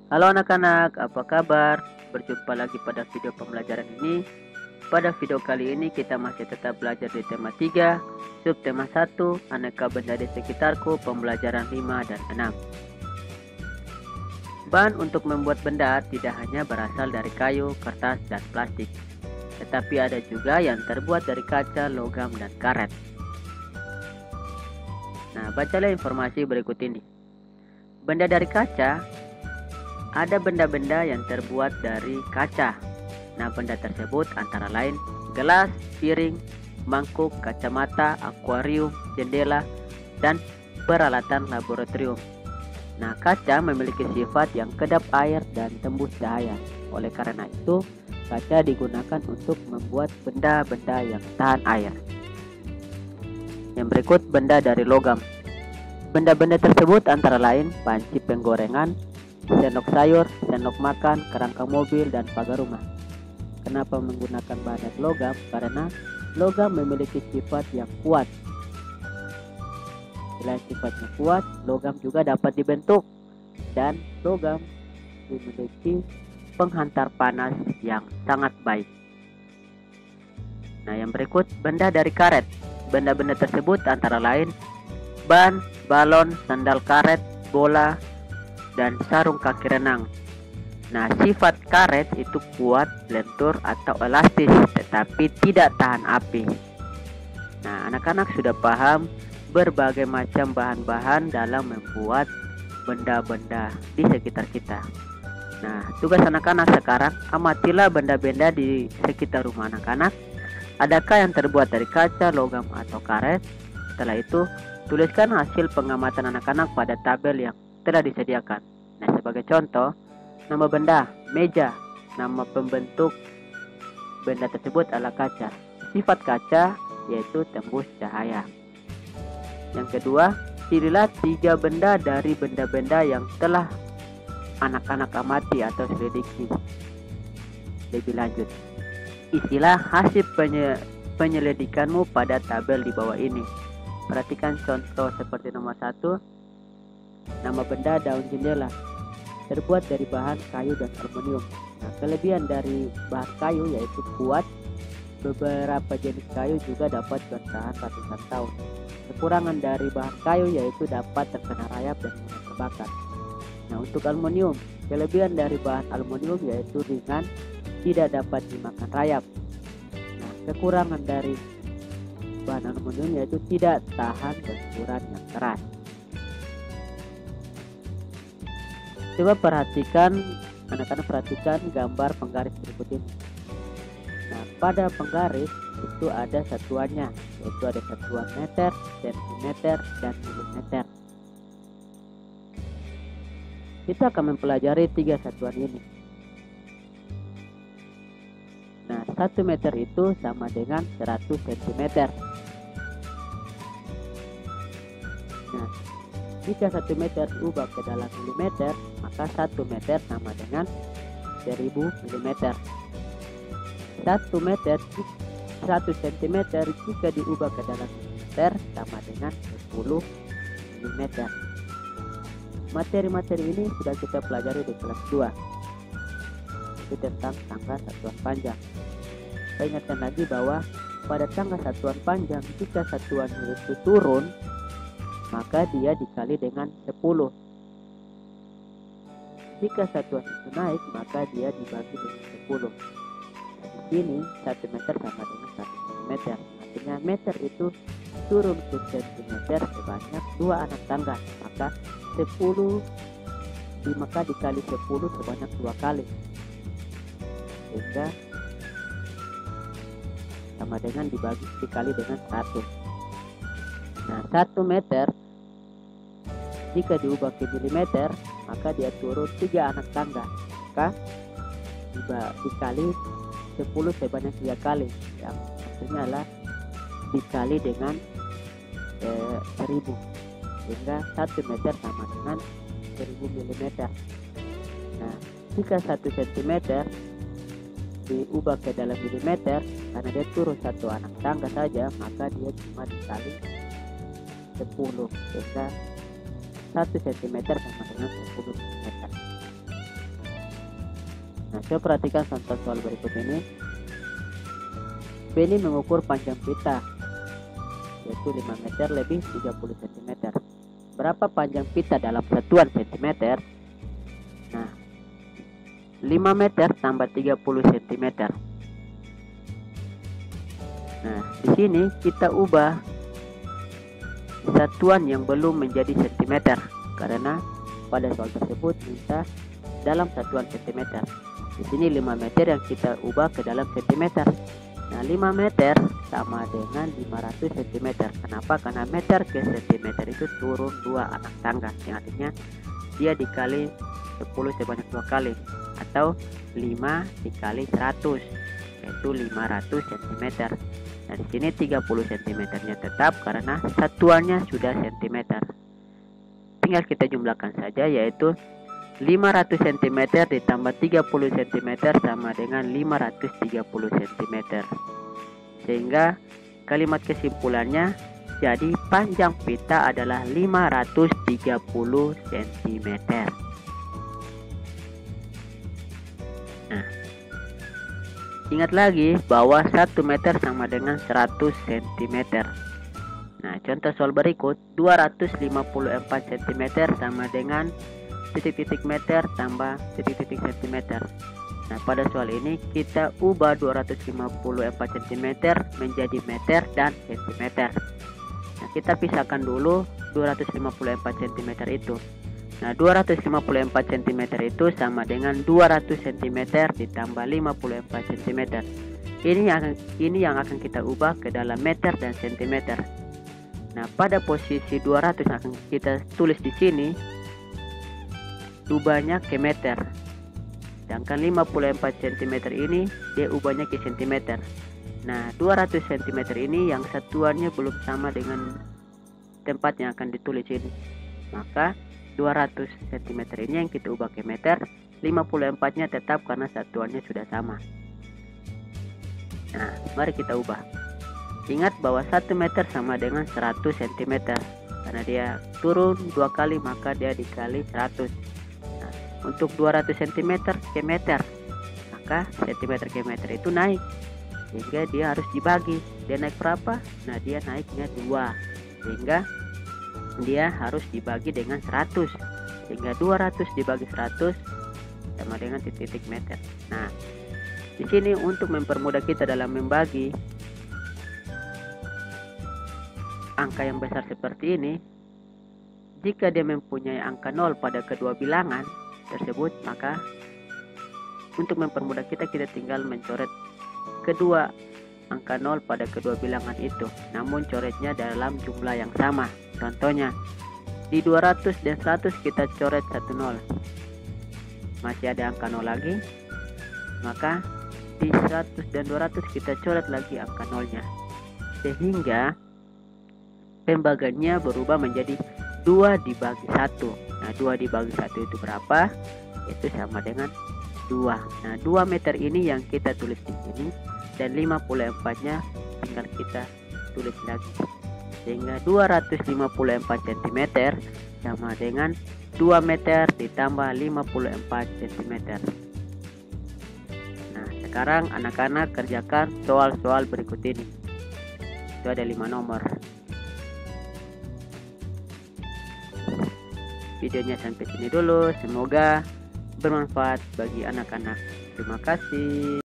Halo anak-anak, apa kabar? Berjumpa lagi pada video pembelajaran ini. Pada video kali ini kita masih tetap belajar di tema 3, subtema 1, aneka benda di sekitarku, pembelajaran 5 dan 6. Bahan untuk membuat benda tidak hanya berasal dari kayu, kertas, dan plastik, tetapi ada juga yang terbuat dari kaca, logam, dan karet. Nah, bacalah informasi berikut ini. Benda dari kaca. Ada benda-benda yang terbuat dari kaca. Nah, benda tersebut antara lain gelas, piring, mangkuk, kacamata, akuarium, jendela, dan peralatan laboratorium. Nah, kaca memiliki sifat yang kedap air dan tembus cahaya. Oleh karena itu, kaca digunakan untuk membuat benda-benda yang tahan air. Yang berikut benda dari logam. Benda-benda tersebut antara lain panci penggorengan, sendok sayur, sendok makan, kerangka mobil, dan pagar rumah. Kenapa menggunakan bahan dari logam? Karena logam memiliki sifat yang kuat. Selain sifatnya kuat, logam juga dapat dibentuk, dan logam memiliki penghantar panas yang sangat baik. Nah, yang berikut benda dari karet. Benda-benda tersebut antara lain ban, balon, sandal karet, bola, dan sarung kaki renang. Nah, sifat karet itu kuat, lentur, atau elastis, tetapi tidak tahan api. Nah, anak-anak sudah paham berbagai macam bahan-bahan dalam membuat benda-benda di sekitar kita. Nah, tugas anak-anak sekarang, amatilah benda-benda di sekitar rumah anak-anak. Adakah yang terbuat dari kaca, logam, atau karet? Setelah itu, tuliskan hasil pengamatan anak-anak pada tabel yang telah disediakan. Nah, sebagai contoh, nama benda, meja. Nama pembentuk benda tersebut adalah kaca. Sifat kaca yaitu tembus cahaya. Yang kedua, pilihlah 3 benda dari benda-benda yang telah anak-anak amati atau selidiki lebih lanjut. Isilah hasil penyelidikanmu pada tabel di bawah ini. Perhatikan contoh seperti nomor 1. Nama benda daun jendela, terbuat dari bahan kayu dan aluminium. Nah, kelebihan dari bahan kayu yaitu kuat. Beberapa jenis kayu juga dapat bertahan ratusan tahun. Kekurangan dari bahan kayu yaitu dapat terkena rayap dan mudah terbakar. Nah, untuk aluminium, kelebihan dari bahan aluminium yaitu ringan, tidak dapat dimakan rayap. Nah, kekurangan dari bahan aluminium yaitu tidak tahan benturan yang keras. Coba perhatikan, anak-anak perhatikan gambar penggaris berikut ini. Nah, pada penggaris itu ada satuannya, yaitu ada satuan meter, sentimeter, dan milimeter. Kita akan mempelajari 3 satuan ini. Nah, 1 meter itu sama dengan 100 cm. Nah, jika 1 meter diubah ke dalam milimeter, maka 1 meter sama dengan 1000 mm. 1 meter 1 cm jika diubah ke dalam milimeter sama dengan 10 mm. Materi-materi ini sudah kita pelajari di kelas 2. Itu tentang tangga satuan panjang. Saya ingatkan lagi bahwa pada tangga satuan panjang, jika satuan itu turun, maka dia dikali dengan 10. Jika satuan itu naik, maka dia dibagi dengan 10. Nah, di sini 1 meter sama dengan 1 cm. Artinya meter itu turun ke centimeter sebanyak 2 anak tangga. Maka 10 dikali 10 sebanyak 2 kali. Sehingga sama dengan dikali dengan 100. Nah, 1 meter jika diubah ke milimeter, maka dia turun 3 anak tangga. Maka dikali 10 sebanyak 3 kali, yang artinya adalah dikali dengan 1000. Sehingga 1 meter sama dengan 1000 milimeter. Nah, jika 1 cm diubah ke dalam milimeter, karena dia turun 1 anak tangga saja, maka dia cuma dikali 10. Sehingga 1 cm sama dengan 10 mm. Nah, coba perhatikan contoh soal berikut ini. Benny mengukur panjang pita, yaitu 5 meter lebih 30 cm. Berapa panjang pita dalam satuan cm? Nah, 5 meter tambah 30 cm. Nah, di sini kita ubah satuan yang belum menjadi cm, karena pada soal tersebut minta dalam satuan cm. Di sini 5 meter yang kita ubah ke dalam cm. Nah, 5 meter sama dengan 500 cm. Kenapa? Karena meter ke cm itu turun 2 anak tangga, yang artinya dia dikali 10 sebanyak 2 kali, atau 5 dikali 100, yaitu 500 cm. Nah, di sini 30 cm-nya tetap karena satuannya sudah cm. Tinggal kita jumlahkan saja, yaitu 500 cm ditambah 30 cm sama dengan 530 cm. Sehingga kalimat kesimpulannya jadi panjang pita adalah 530 cm. Nah, ingat lagi bahwa 1 meter sama dengan 100 cm. Nah, contoh soal berikut, 254 cm sama dengan titik-titik meter tambah titik-titik cm. Nah, pada soal ini kita ubah 254 cm menjadi meter dan cm. Nah, kita pisahkan dulu 254 cm itu. Nah, 254 cm itu sama dengan 200 cm ditambah 54 cm. Ini yang akan kita ubah ke dalam meter dan cm. Nah, pada posisi 200 akan kita tulis di sini, ubahnya ke meter. Sedangkan 54 cm ini dia ubahnya ke cm. Nah, 200 cm ini yang satuannya belum sama dengan tempat yang akan ditulis ini. Maka 200 cm ini yang kita ubah ke meter, 54-nya tetap karena satuannya sudah sama. Nah, mari kita ubah. Ingat bahwa 1 meter sama dengan 100 cm. Karena dia turun 2 kali, maka dia dikali 100. Nah, untuk 200 cm ke meter, maka cm ke meter itu naik, sehingga dia harus dibagi. Dia naik berapa? Nah, dia naiknya 2, sehingga dia harus dibagi dengan 100, sehingga 200 dibagi 100 sama dengan titik meter. Nah, di sini untuk mempermudah kita dalam membagi angka yang besar seperti ini, jika dia mempunyai angka 0 pada kedua bilangan tersebut, maka untuk mempermudah kita tinggal mencoret kedua angka 0 pada kedua bilangan itu, namun coretnya dalam jumlah yang sama. Contohnya, di 200 dan 100 kita coret 1 0. Masih ada angka 0 lagi, maka di 100 dan 200 kita coret lagi angka 0-nya. Sehingga pembagiannya berubah menjadi 2 dibagi 1. Nah, 2 dibagi 1 itu berapa? Itu sama dengan 2. Nah, 2 meter ini yang kita tulis di sini, dan 54-nya tinggal kita tulis lagi. Sehingga 254 cm sama dengan 2 meter ditambah 54 cm. Nah, sekarang anak-anak kerjakan soal-soal berikut ini. Itu ada 5 nomor. Videonya sampai sini dulu. Semoga bermanfaat bagi anak-anak. Terima kasih.